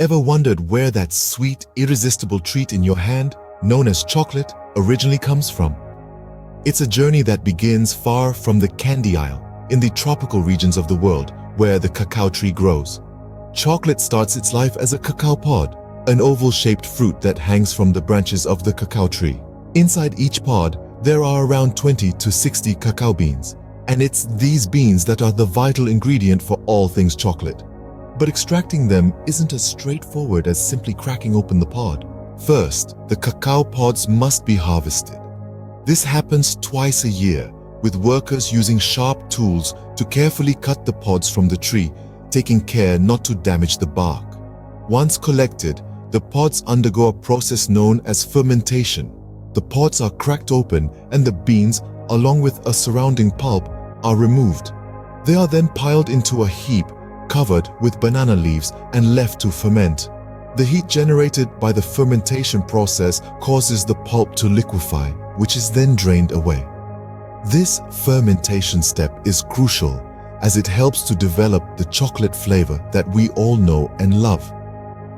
Ever wondered where that sweet, irresistible treat in your hand, known as chocolate, originally comes from? It's a journey that begins far from the candy aisle, in the tropical regions of the world, where the cacao tree grows. Chocolate starts its life as a cacao pod, an oval-shaped fruit that hangs from the branches of the cacao tree. Inside each pod, there are around 20 to 60 cacao beans, and it's these beans that are the vital ingredient for all things chocolate. But extracting them isn't as straightforward as simply cracking open the pod. First, the cacao pods must be harvested. This happens twice a year, with workers using sharp tools to carefully cut the pods from the tree, taking care not to damage the bark. Once collected, the pods undergo a process known as fermentation. The pods are cracked open and the beans, along with a surrounding pulp, are removed. They are then piled into a heap, covered with banana leaves and left to ferment. The heat generated by the fermentation process causes the pulp to liquefy, which is then drained away. This fermentation step is crucial as it helps to develop the chocolate flavor that we all know and love.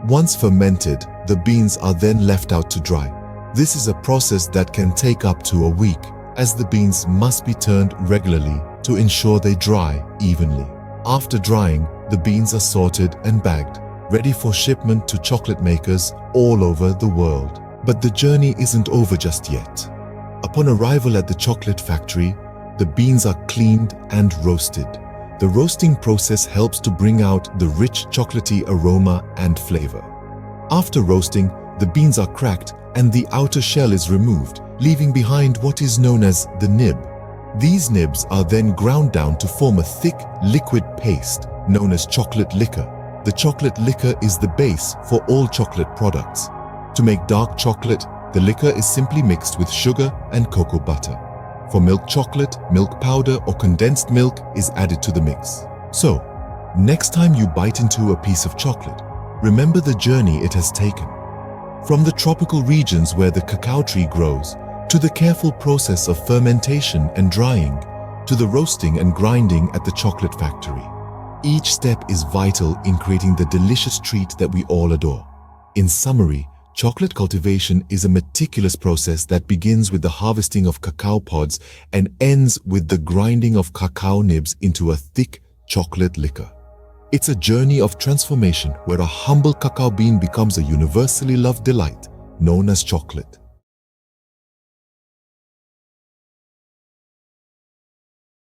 Once fermented, the beans are then left out to dry. This is a process that can take up to a week, as the beans must be turned regularly to ensure they dry evenly. After drying, the beans are sorted and bagged, ready for shipment to chocolate makers all over the world. But the journey isn't over just yet. Upon arrival at the chocolate factory, the beans are cleaned and roasted. The roasting process helps to bring out the rich chocolatey aroma and flavor. After roasting, the beans are cracked and the outer shell is removed, leaving behind what is known as the nib. These nibs are then ground down to form a thick, liquid paste known as chocolate liquor. The chocolate liquor is the base for all chocolate products. To make dark chocolate, the liquor is simply mixed with sugar and cocoa butter. For milk chocolate, milk powder or condensed milk is added to the mix. So, next time you bite into a piece of chocolate, remember the journey it has taken. From the tropical regions where the cacao tree grows, to the careful process of fermentation and drying, to the roasting and grinding at the chocolate factory. Each step is vital in creating the delicious treat that we all adore. In summary, chocolate cultivation is a meticulous process that begins with the harvesting of cacao pods and ends with the grinding of cacao nibs into a thick chocolate liquor. It's a journey of transformation where a humble cacao bean becomes a universally loved delight known as chocolate.